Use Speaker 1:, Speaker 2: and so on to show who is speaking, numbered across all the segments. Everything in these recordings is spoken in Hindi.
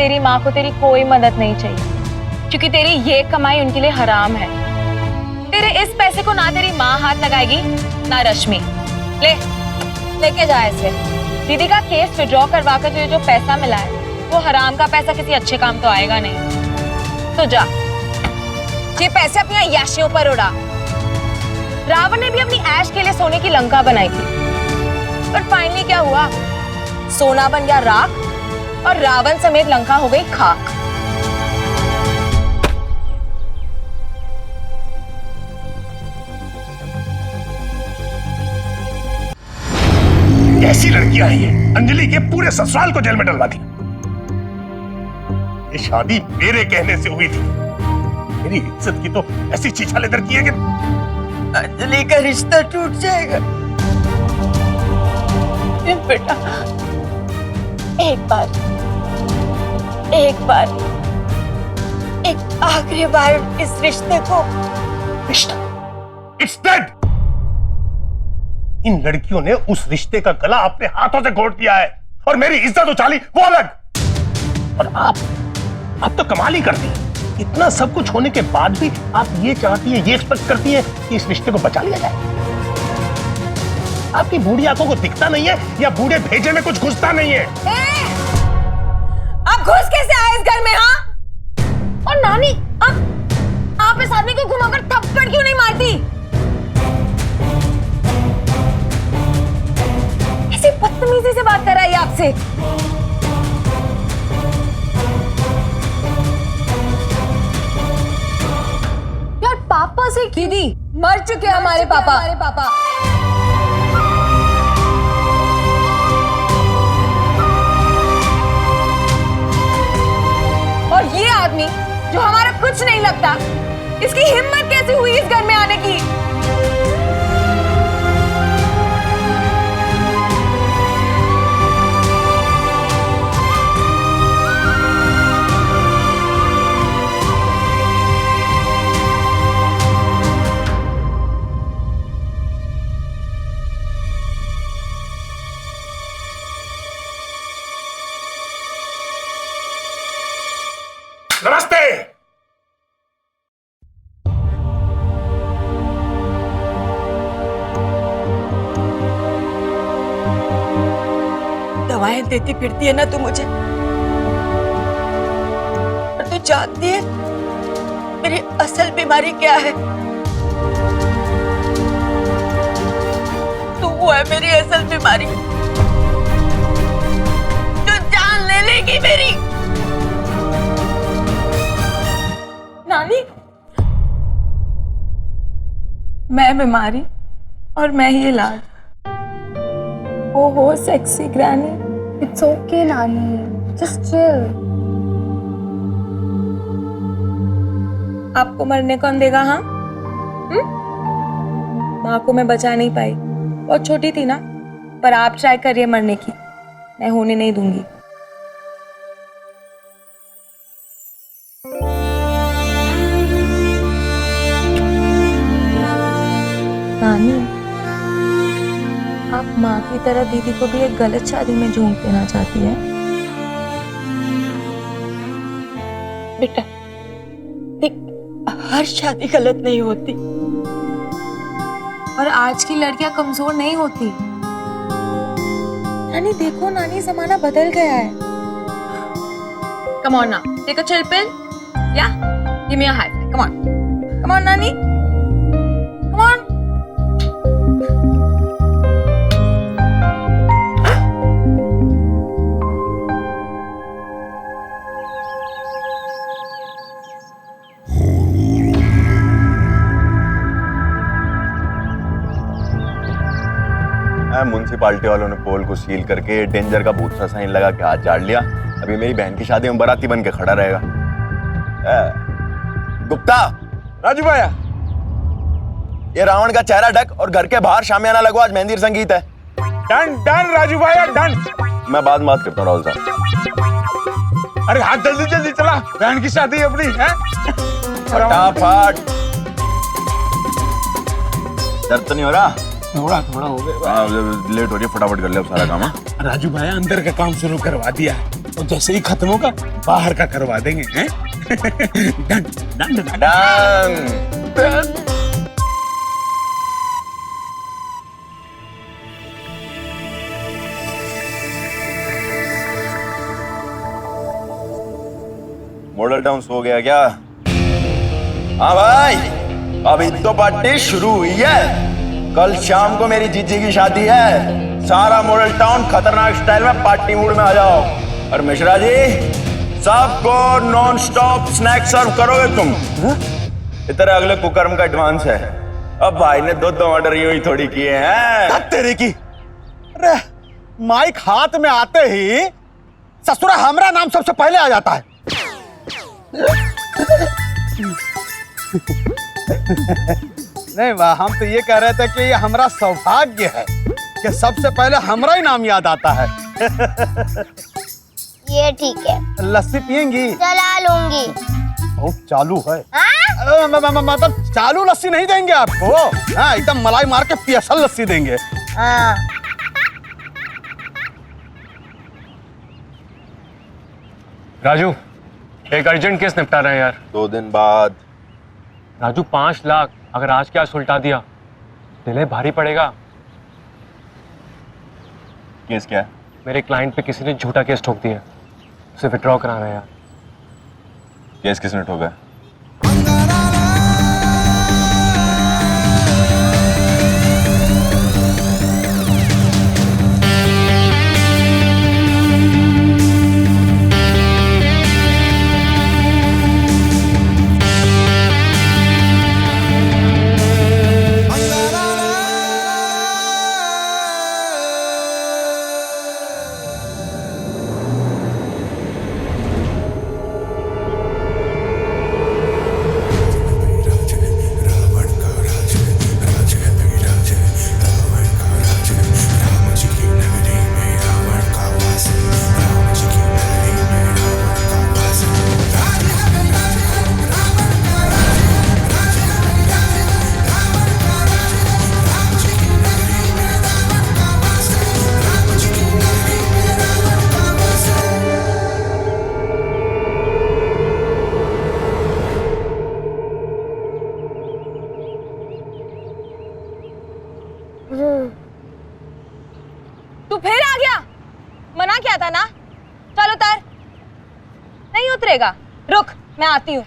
Speaker 1: तेरी माँ को तेरी कोई मदद नहीं चाहिए, क्योंकि तेरी ये कमाई उनके लिए हराम है। तेरे इस पैसे को ना तेरी माँ हाथ लगाएगी ना रश्मि। लेके जा ऐसे। दीदी का केस विड्रॉ करवा कर तुझे जो पैसा मिला है वो हराम का पैसा किसी अच्छे काम तो आएगा नहीं। तो जा, ये पैसे अपनी अय्याशियों पर उड़ा। रावण ने भी अपनी ऐश के लिए सोने की लंका बनाई थी, पर फाइनली क्या हुआ? सोना बन गया राख और रावण समेत लंका हो गई खाक।
Speaker 2: कैसी लड़कियां हैं ये? अंजलि के पूरे ससुराल को जेल में डलवा दी। ये शादी मेरे कहने से हुई थी। मेरी इज्जत की तो ऐसी चीछा लेकर की है कि
Speaker 3: अंजलि का रिश्ता टूट जाएगा।
Speaker 1: बेटा,
Speaker 3: एक आखिरी बार इस रिश्ते को।
Speaker 2: रिश्ता इट्स डेड। इन लड़कियों ने उस रिश्ते का गला अपने हाथों से घोट दिया है और मेरी इज्जत उछाली, वो अलग। और आप तो कमाल ही करती हैं। इतना सब कुछ होने के बाद भी आप ये चाहती हैं, ये एक्सपेक्ट करती हैं कि इस रिश्ते को बचा लिया जाए। आपकी बूढ़ी आंखों को दिखता नहीं है या बूढ़े भेजे में कुछ घुसता नहीं है?
Speaker 1: आप घुस कैसे आए इस घर में? हाँ, और नानी, आप इस आदमी को घुमाकर थप्पड़ क्यों नहीं मारती? ऐसी बदतमीजी से बात कर रहा है आपसे। यार पापा से दीदी मर चुके हमारे पापा। और ये आदमी जो हमारा कुछ नहीं लगता, इसकी हिम्मत कैसे हुई इस घर में आने की?
Speaker 2: नमस्ते।
Speaker 3: दवाएं देती फिरती है ना तू मुझे, और तू जानती है मेरी असल बीमारी क्या है? तू वो है मेरी असल बीमारी जो जान ले लेगी मेरी।
Speaker 1: नानी, मैं बीमारी और मैं ही इलाज। ओहो सेक्सी ग्रैनी।
Speaker 4: इट्स ओके नानी, जस्ट चिल।
Speaker 1: आपको मरने कौन देगा? हाँ, माँ को मैं बचा नहीं पाई, बहुत छोटी थी ना, पर आप ट्राई करिए मरने की, मैं होने नहीं दूंगी। नानी, आप माँ की तरह दीदी को भी एक गलत शादी में झोंक देना चाहती है?
Speaker 3: बेटा देख, हर शादी गलत नहीं होती,
Speaker 1: और आज की लड़कियां कमजोर नहीं होती। नानी देखो, नानी जमाना बदल गया है। Come on now, take a chill pill. Yeah, give me a high five. Come on, come on, नानी, come on.
Speaker 5: म्युनिसिपालिटी वालों ने पोल को सील करके डेंजर का भूत सा साइन लगा के हाथ झाड़ लिया। अभी मेरी बहन की शादी में बाराती बन के खड़ा रहेगा। गुप्ता,
Speaker 6: राजू भैया,
Speaker 5: ये रावण का चेहरा ढक और घर के बाहर शामियाना लगवा, आज मेहंदी संगीत है।
Speaker 6: डन डन राजू भैया, डन।
Speaker 5: मैं बाद में बात करता हूँ राहुल साहब।
Speaker 6: अरे हाथ जल्दी जल्दी चला, बहन की शादी अपनी है।
Speaker 5: फटाफट। दर्द तो नहीं हो रहा?
Speaker 6: थोड़ा थोड़ा हो गया।
Speaker 5: लेट हो रही है, फटाफट कर ले अब सारा काम।
Speaker 6: राजू भैया अंदर का काम शुरू करवा दिया। और जैसे ही खत्म होगा बाहर का करवा देंगे, हैं? Done done done
Speaker 5: done. Model town हो गया क्या? हाँ भाई, अभी तो पार्टी शुरू हुई है। कल शाम को मेरी जीजी की शादी है। सारा मॉडल टाउन खतरनाक स्टाइल में पार्टी मूड में आ जाओ। और मिश्रा जी, सबको नॉन स्टॉप स्नैक सर्व करोगे तुम? इधर अगले कुकर्म का एडवांस है। अब भाई ने दो ऑर्डर यूं ही थोड़ी किए हैं।
Speaker 7: तेरे की, अरे माइक हाथ में आते ही ससुरा हमरा नाम सबसे पहले आ जाता है। नहीं वाह, हम तो ये कह रहे थे कि ये हमारा सौभाग्य है कि सबसे पहले हमारा ही नाम याद आता है।
Speaker 8: ये ठीक है,
Speaker 7: लस्सी पियेंगी?
Speaker 8: चला लूंगी।
Speaker 7: बहुत चालू है।
Speaker 8: हाँ?
Speaker 7: मतलब चालू लस्सी नहीं देंगे आपको, हाँ एकदम मलाई मार के पियसल लस्सी देंगे।
Speaker 8: हाँ।
Speaker 9: राजू, एक अर्जेंट केस निपटा रहे हैं यार।
Speaker 5: 2 दिन बाद।
Speaker 9: राजू 5 लाख अगर आज के आज सुलटा दिया, डिले भारी पड़ेगा।
Speaker 5: केस क्या है?
Speaker 9: मेरे क्लाइंट पे किसी ने झूठा केस ठोक दिया, उसे विड्रॉ कराना है यार।
Speaker 5: केस किसने ठोका?
Speaker 1: तू फिर आ गया? मना किया था ना। चल उतर। नहीं उतरेगा, रुक मैं आती हूँ।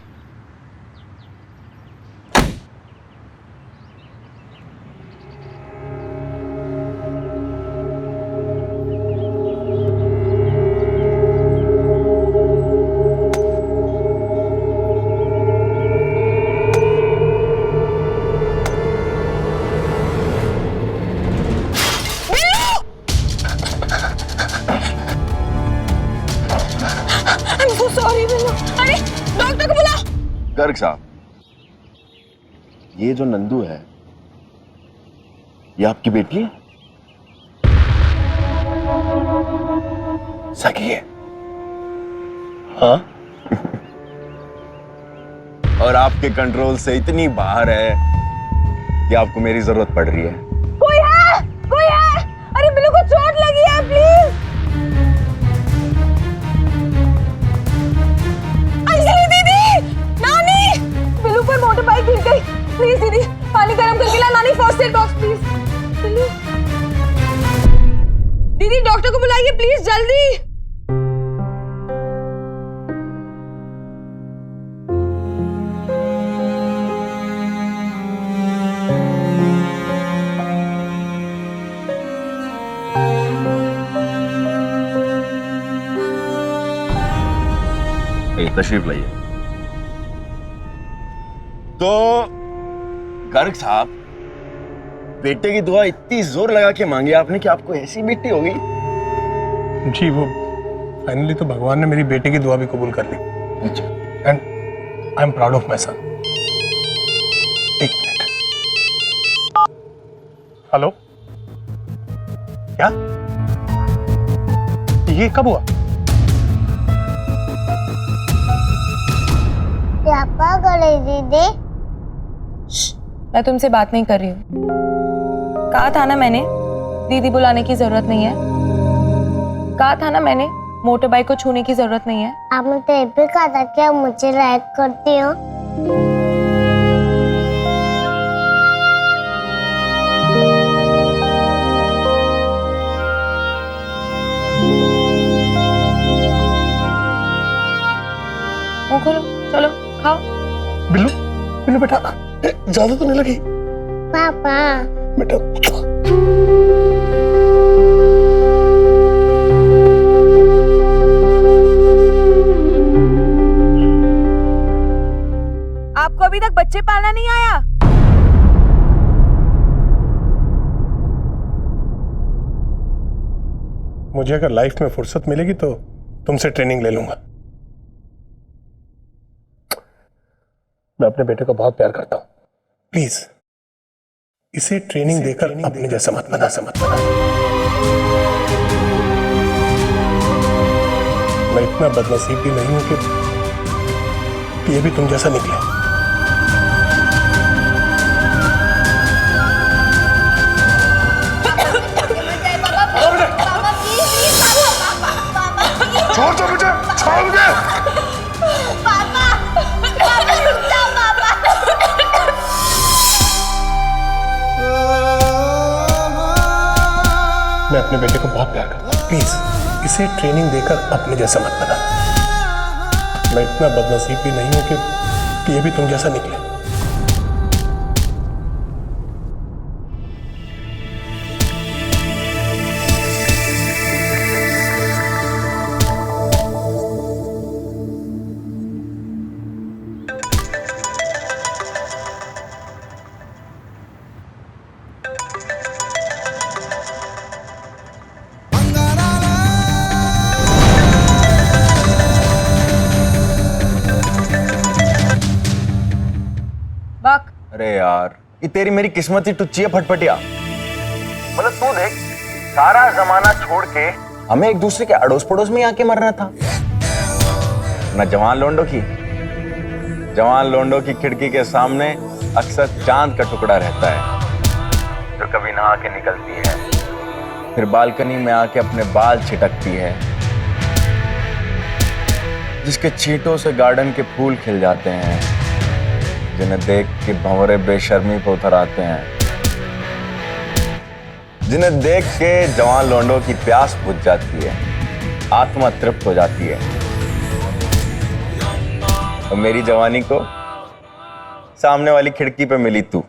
Speaker 1: अरे डॉक्टर को बुला।
Speaker 5: गर्ग साहब, ये जो नंदू है, ये आपकी बेटी है?
Speaker 2: सगी है? हाँ।
Speaker 5: और आपके कंट्रोल से इतनी बाहर है कि आपको मेरी जरूरत पड़ रही है।
Speaker 1: कोई है? कोई है? अरे बिल्लू को चोट लगी है, प्लीज। मोटर बाइक गिर गई, प्लीज दीदी पानी गरम करके ला। नानी फर्स्ट एड बॉक्स प्लीज। दीदी डॉक्टर को बुलाइए प्लीज जल्दी।
Speaker 5: तशरीफ लाइए। तो गर्ग साहब, बेटे की दुआ इतनी जोर लगा के मांगी आपने कि आपको ऐसी बेटी होगी?
Speaker 2: जी, वो फाइनली तो भगवान ने मेरी बेटे की दुआ भी कबूल कर ली।
Speaker 5: अच्छा।
Speaker 2: And I am proud of my son. एक मिनट। हेलो, क्या ये कब हुआ?
Speaker 8: क्या पागल है दीदी?
Speaker 1: मैं तुमसे बात नहीं कर रही हूँ। कहा था ना मैंने, दीदी बुलाने की जरूरत नहीं है। कहा था ना मैंने, मोटर बाइक को छूने की जरूरत नहीं है।
Speaker 8: आपने तो ये भी कहा था कि आप मुझे लाइक करती हो।
Speaker 1: मुंह खोलो, चलो खाओ।
Speaker 2: बिल्लू, बिल्लू बेटा, ज्यादा तो नहीं लगी?
Speaker 8: पापा
Speaker 2: बेटा
Speaker 1: आपको अभी तक बच्चे पालना नहीं आया?
Speaker 2: मुझे अगर लाइफ में फुर्सत मिलेगी तो तुमसे ट्रेनिंग ले लूंगा। मैं अपने बेटे को बहुत प्यार करता हूं। प्लीज इसे ट्रेनिंग देकर अपने जैसा मत बना। मैं इतना बदनसीब भी नहीं हूं कि ये भी तुम जैसा निकले। छोड़ दो मुझे, छोड़ मुझे। मैं अपने बेटे को बहुत प्यार करता हूं। प्लीज इसे ट्रेनिंग देकर अपने जैसा मत बना। मैं इतना बदनसीब भी नहीं हूं कि ये भी तुम जैसा निकले।
Speaker 5: अरे यार, ये तेरी मेरी किस्मत ही टुच्ची है फटफटिया। मतलब तू देख, सारा जमाना छोड़ के हमें एक दूसरे के अड़ोस पड़ोस में आके मरना था ना। जवान लोंडो की खिड़की के सामने अक्सर चांद का टुकड़ा रहता है जो कभी नहा के निकलती है, फिर बालकनी में आके अपने बाल छिटकती है, जिसके छींटों से गार्डन के फूल खिल जाते हैं, जिन्हें देख के भंवरे बेशर्मी पे उतर आते हैं, जिन्हें देख के जवान लोंडों की प्यास बुझ जाती है, आत्मा तृप्त हो जाती है। और मेरी जवानी को सामने वाली खिड़की पे मिली तू।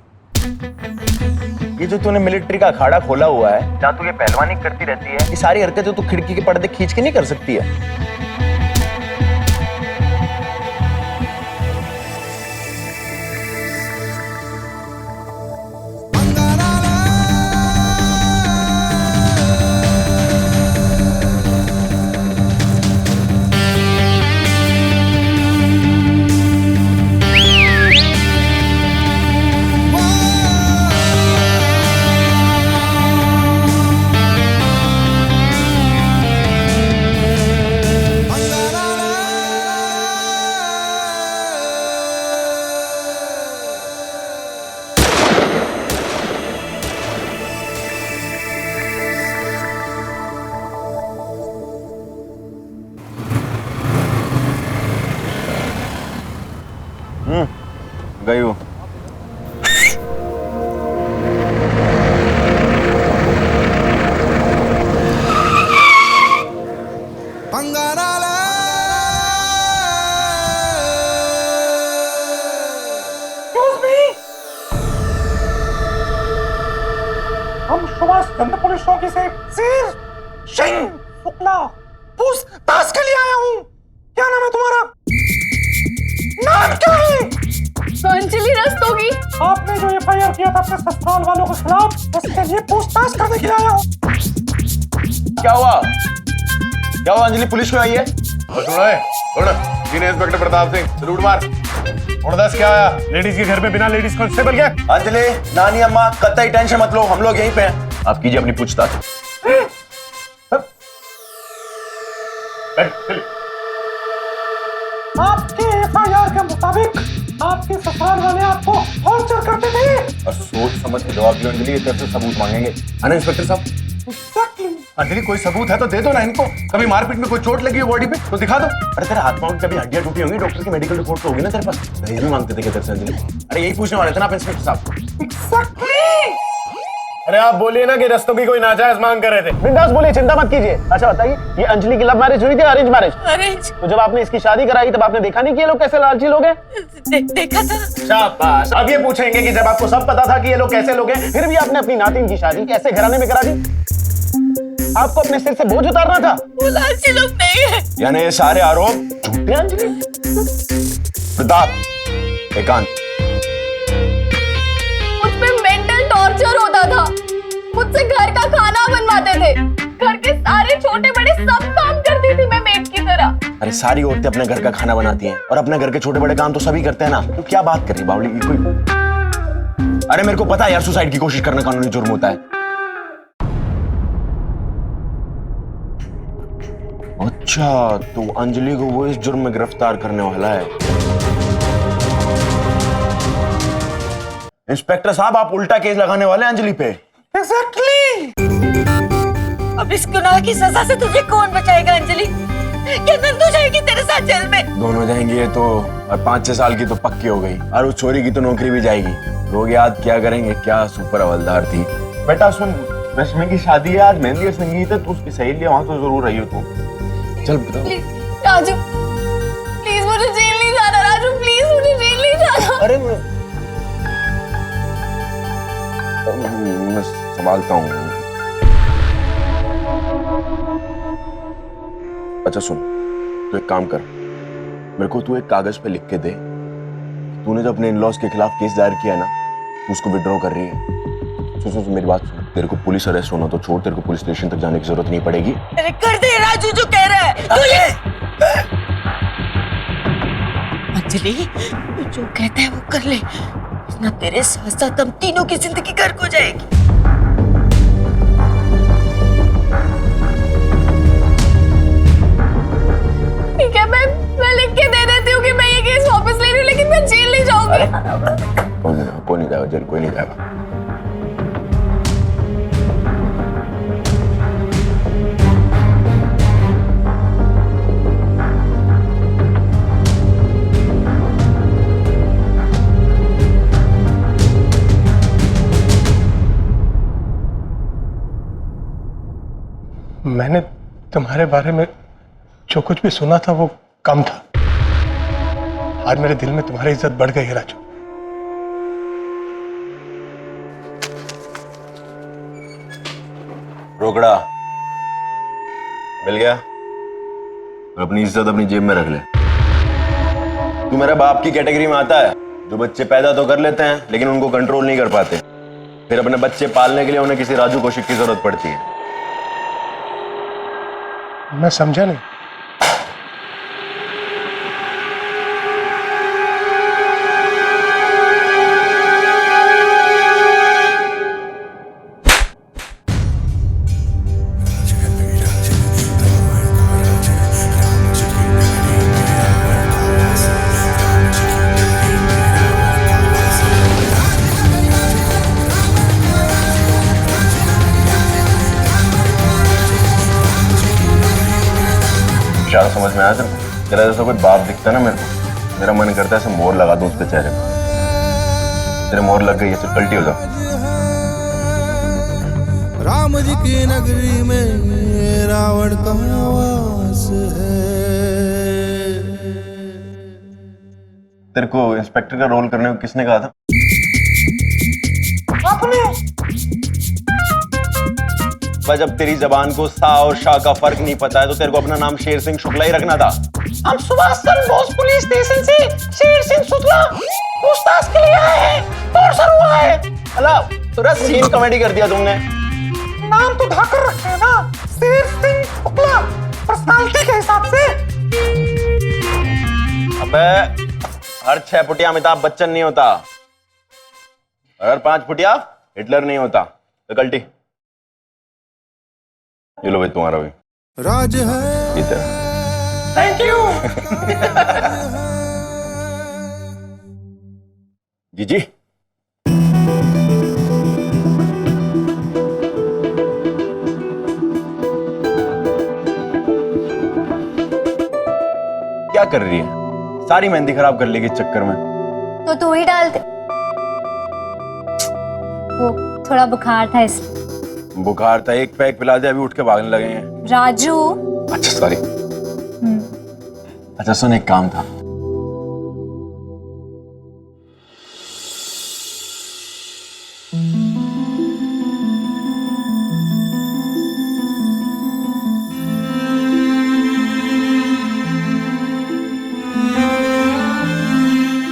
Speaker 5: ये जो तूने मिलिट्री का अखाड़ा खोला हुआ है, जहां तू ये पहलवानी करती रहती है, ये सारी हरकतें तू खिड़की के पर्दे खींच के नहीं कर सकती है। गई हूँ।
Speaker 2: हम सुभाष चंद्र पुलिस चौकी से सिर सिंह शुक्ला पूछताछ के लिए आया हूँ। क्या नाम है तुम्हारा? नाम क्या है?
Speaker 1: अंजलि रस्तोगी।
Speaker 2: आपने जो एफआईआर किया था अपने ससुराल वालों के खिलाफ, उसके लिए पूछताछ करने के लिए आया हूँ।
Speaker 5: क्या हुआ अंजलि पुलिस में आई है?
Speaker 2: इंस्पेक्टर प्रताप सिंह सलूट मार। और दस क्या आया? लेडीज के घर में बिना लेडीज कांस्टेबल के?
Speaker 5: अंजलि, नानी अम्मा, कतई टेंशन मत लो, हम लोग यहीं पे हैं। आप कीजिए अपनी पूछताछ।
Speaker 2: आपके एफआईआर के मुताबिक आपके ससुराल वाले आपको टॉर्चर करते थे
Speaker 5: और सोच समझ के जवाब दियो अंजलि, ये तरफ से सबूत मांगेंगे। है ना इंस्पेक्टर साहब?
Speaker 7: अंजलि कोई सबूत है तो दे दो ना इनको। कभी मारपीट में कोई चोट लगी हो बॉडी पे तो दिखा दो।
Speaker 5: अरे तेरे हाथ पांव की कभी हड्डियां टूटी होंगी, डॉक्टर की मेडिकल रिपोर्ट तो होगी ना तेरे पास। दहेज भी मांगते थे क्या तेरे से अंजलि? अरे यही पूछने वाले थे ना आप इंस्पेक्टर साहब।
Speaker 2: अरे आप बोलिए ना कि रस्तों की कोई नाजायज मांग कर रहे थे।
Speaker 10: बिंदास बोलिए, चिंता मत कीजिए। अच्छा बताइए, ये अंजलि की लव मैरिज हुई थी अरेंज मैरिज?
Speaker 3: अरेंज।
Speaker 10: तो जब आपने इसकी शादी कराई तब आपने देखा नहीं कि ये लोग कैसे लालची लोग हैं?
Speaker 3: देखा था।
Speaker 10: शाबाश। अब ये पूछेंगे कि जब आपको सब पता था कि ये लोग कैसे लोग हैं, फिर भी आपने अपनी नातिन की शादी कैसे घराने में करा दी? आपको अपने सिर से बोझ उतारना था।
Speaker 3: वो लालची लोग नहीं है।
Speaker 5: यानी ये सारे आरोप झूठे हैं अंजलि? प्रताप, एकांत,
Speaker 4: मुझ पे मेंटल टॉर्चर होता था। मुझसे घर का खाना बनवाते थे, घर के सारे छोटे बड़े सब काम करती थी मैं मेड की तरह।
Speaker 5: अरे सारी औरतें अपने घर का खाना बनाती हैं और अपने घर के छोटे बड़े काम तो सभी करते हैं ना। तो क्या बात कर रही बावली की कोई? अरे मेरे को पता है यार, सुसाइड की कोशिश करना कानूनी जुर्म होता है। अच्छा, तो अंजलि को वो इस जुर्म में गिरफ्तार करने वाला है। इंस्पेक्टर साहब, आप उल्टा केस लगाने वाले हैं अंजलि पे।
Speaker 3: एग्जैक्टली। अब इस गुनाह की सजा से तुझे कौन बचाएगा अंजलि? क्या नंदू जाएगी तेरे साथ जेल में?
Speaker 5: दोनों जाएंगे ये तो, और 5-6 साल की तो पक्की हो गई, और उस छोरी की तो नौकरी भी जाएगी। लोग याद क्या करेंगे, क्या सुपर हवलदार थी। बेटा सुन, रश्मि की शादी है आज, मेहंदी और संगीत है, तू उसकी सहेली वहां तो जरूर रही हो तू। चल बता।
Speaker 4: राजू प्लीज मुझे जेल नहीं जाना। राजू प्लीज मुझे जेल नहीं जाना।
Speaker 5: अरे मैं संभालता हूँ। अच्छा सुन, तू एक काम कर, मेरे को तू एक कागज पे लिख के दे, तूने जो अपने इन-लॉज के खिलाफ केस दायर किया है ना, तू उसको विड्रॉ कर रही है। सुन मेरी बात सुन, तेरे को पुलिस अरेस्ट होना तो छोड़, तेरे को पुलिस स्टेशन तक जाने की जरूरत नहीं पड़ेगी।
Speaker 3: अरे कर दे राजू जो कह रहा है। अंजलि, तू जो कहता है वो कर ले, ना तेरे साथ साथ हम तीनों की जिंदगी गर्क हो जाएगी।
Speaker 4: ठीक है, मैं लिख के दे देती हूँ कि मैं ये केस वापस ले रही हूँ, लेकिन मैं जेल नहीं जाऊंगी।
Speaker 5: कोई नहीं जाएगा जेल, कोई नहीं जाएगा।
Speaker 2: मैंने तुम्हारे बारे में जो कुछ भी सुना था वो कम था। आज मेरे दिल में तुम्हारी इज्जत बढ़ गई है राजू।
Speaker 5: रोकड़ा मिल गया, अपनी इज्जत अपनी जेब में रख ले। तू मेरे बाप की कैटेगरी में आता है, जो बच्चे पैदा तो कर लेते हैं लेकिन उनको कंट्रोल नहीं कर पाते, फिर अपने बच्चे पालने के लिए उन्हें किसी राजू कौशिक की जरूरत पड़ती है।
Speaker 2: मैं समझा नहीं।
Speaker 5: इशारा समझ में आया तेरे को? तेरा जैसा कोई बाप दिखता है ना मेरे को, मेरा मन करता है ऐसे मोहर लगा दूं उसके चेहरे पे। तेरे मोहर लग गई है, चल पलटी हो जा।
Speaker 11: राम जी की नगरी में रावण का वास है।
Speaker 5: तेरे को इंस्पेक्टर का रोल करने को किसने कहा था? भाई जब तेरी जबान को सा और शाह का फर्क नहीं पता है तो तेरे को अपना नाम शेर सिंह शुक्ला ही रखना था।
Speaker 10: हम सुभाष चंद्र बोस पुलिस स्टेशन से शेर सिंह शुक्ला पूछताछ के लिए आए हैं। टॉर्चर हुआ है।
Speaker 5: अला पूरा सीन कॉमेडी कर दिया तुमने।
Speaker 10: नाम तो ढाकर रखे हैं ना, शेर सिंह शुक्ला, पर्सनालिटी के हिसाब से।
Speaker 5: अबे हर 6 फुटिया अमिताभ बच्चन नहीं होता, अगर 5 फुटिया हिटलर नहीं होता। तो कल्टी ये लो भाई तुम्हारा भी
Speaker 11: राज है।
Speaker 5: इधर
Speaker 10: थैंक यू।
Speaker 5: जी जी सारी मेहंदी खराब कर लेगी इस चक्कर में।
Speaker 4: तो तू ही डाल दे। वो थोड़ा बुखार था इसलिए।
Speaker 5: बुखार था, एक पैक पिला दे, अभी उठ के भागने लगे हैं।
Speaker 4: राजू।
Speaker 5: अच्छा सॉरी। अच्छा सुन, एक काम था।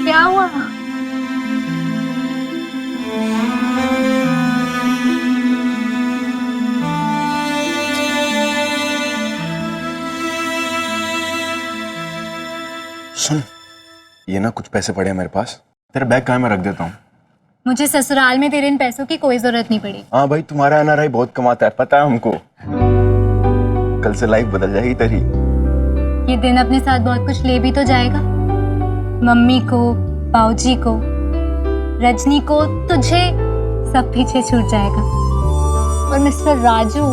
Speaker 4: क्या हुआ?
Speaker 5: सुन, ये ना कुछ पैसे पड़े हैं मेरे पास, तेरा बैग कहाँ है, मैं रख देता हूँ।
Speaker 4: मुझे ससुराल में तेरे इन पैसों की कोई जरूरत नहीं पड़ी।
Speaker 5: हाँ भाई, तुम्हारा एनआरआई बहुत कमाता है, पता है हमको। कल से लाइफ बदल जाएगी तेरी।
Speaker 4: ये दिन अपने साथ बहुत कुछ ले भी तो जाएगा। मम्मी को, बाऊजी को, रजनी को, तुझे, सब पीछे छूट जाएगा। और मिस्टर राजू,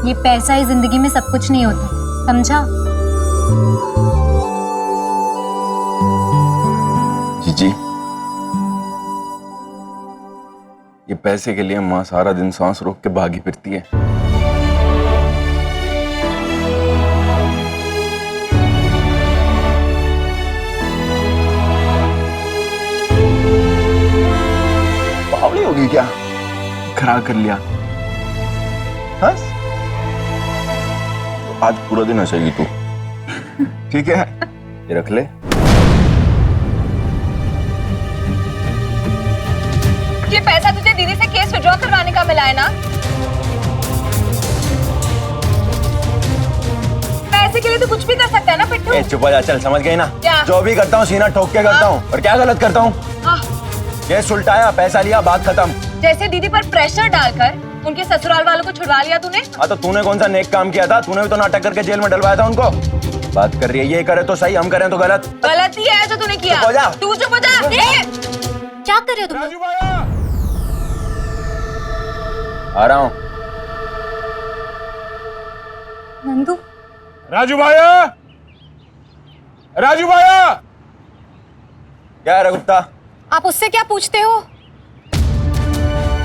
Speaker 4: ये पैसा ही जिंदगी में सब कुछ नहीं होता, समझा?
Speaker 5: जी, ये पैसे के लिए माँ सारा दिन सांस रोक के भागी फिरती है। बावली होगी क्या? खराब कर लिया। हाँ? तो आज पूरा दिन हंसेगी तू, ठीक है? ये रख ले।
Speaker 1: ये पैसा तुझे दीदी से केस विड्रॉ करवाने का मिला है ना? पैसे के लिए तो कुछ भी कर सकता है ना पिट्ठू?
Speaker 5: चुप हो जा, चल समझ गई ना?
Speaker 1: क्या?
Speaker 5: जो भी करता हूँ सीना ठोक के करता हूँ। और क्या गलत करता हूँ? केस उल्टाया, पैसा लिया, बात खत्म।
Speaker 1: जैसे दीदी पर प्रेशर डालकर उनके ससुराल वालों को छुड़वा लिया तूने।
Speaker 5: हाँ तो तूने कौन सा नेक काम किया था? तूने भी तो नाटक करके जेल में डलवाया था उनको। बात कर रही है, ये करे तो सही, हम करें तो गलत।
Speaker 1: गलत ही है जो तूने किया।
Speaker 5: चुप हो जा।
Speaker 1: तू चुप हो जा।
Speaker 4: क्या कर रहे हो तुम?
Speaker 5: आ रहा हूँ।
Speaker 4: नंदू।
Speaker 6: राजू भाया, राजू भाया।
Speaker 5: क्या है गुप्ता?
Speaker 3: आप उससे क्या पूछते हो?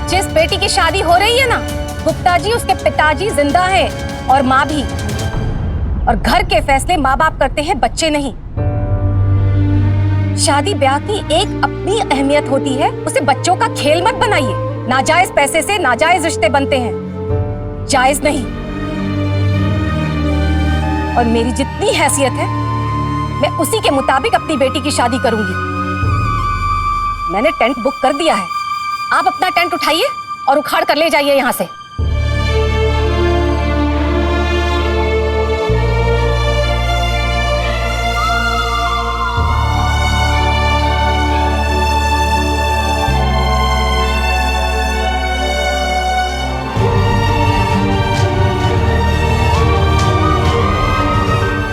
Speaker 3: जिस बेटी की शादी हो रही है ना, गुप्ता जी, उसके पिताजी जिंदा हैं और माँ भी। और घर के फैसले माँ बाप करते हैं, बच्चे नहीं। शादी ब्याह की एक अपनी अहमियत होती है, उसे बच्चों का खेल मत बनाइए। नाजायज पैसे से नाजायज रिश्ते बनते हैं, जायज नहीं। और मेरी जितनी हैसियत है, मैं उसी के मुताबिक अपनी बेटी की शादी करूंगी। मैंने टेंट बुक कर दिया है, आप अपना टेंट उठाइए और उखाड़ कर ले जाइए यहां से।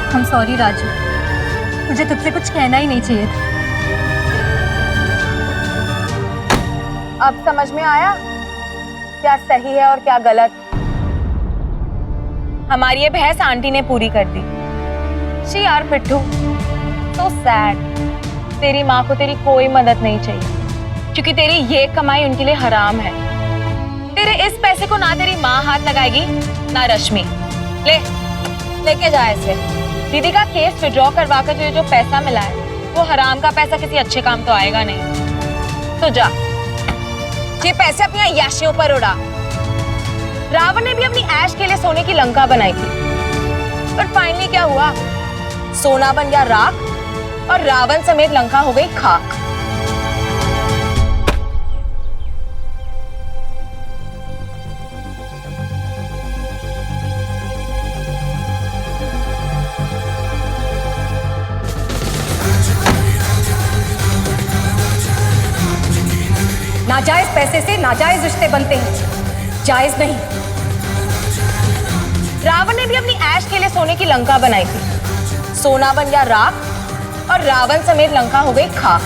Speaker 4: I'm sorry राजू, मुझे तुझसे कुछ कहना ही नहीं चाहिए था।
Speaker 1: अब समझ में आया क्या सही है और क्या गलत? हमारी ये बहस आंटी ने पूरी कर दी। शी यार पिट्ठू, so sad। तेरी माँ को तेरी कोई मदद नहीं चाहिए, क्योंकि तेरी ये कमाई उनके लिए हराम है। तेरे इस पैसे को ना तेरी माँ हाथ लगाएगी ना रश्मि। लेके जा ऐसे। दीदी का केस विड्रॉ करवा कर तुझे जो पैसा मिला है, वो हराम का पैसा किसी अच्छे काम तो आएगा नहीं। तो जा, ये पैसे अपनी अय्याशियों पर उड़ा। रावण ने भी अपनी ऐश के लिए सोने की लंका बनाई थी, पर फाइनली क्या हुआ? सोना बन गया राख और रावण समेत लंका हो गई खाक।
Speaker 3: नाजायज पैसे से नाजायज रिश्ते बनते हैं, जायज नहीं।
Speaker 1: रावण ने भी अपनी ऐश के लिए सोने की लंका बनाई थी। सोना बन गया राख और रावण समेत लंका हो गई खाक।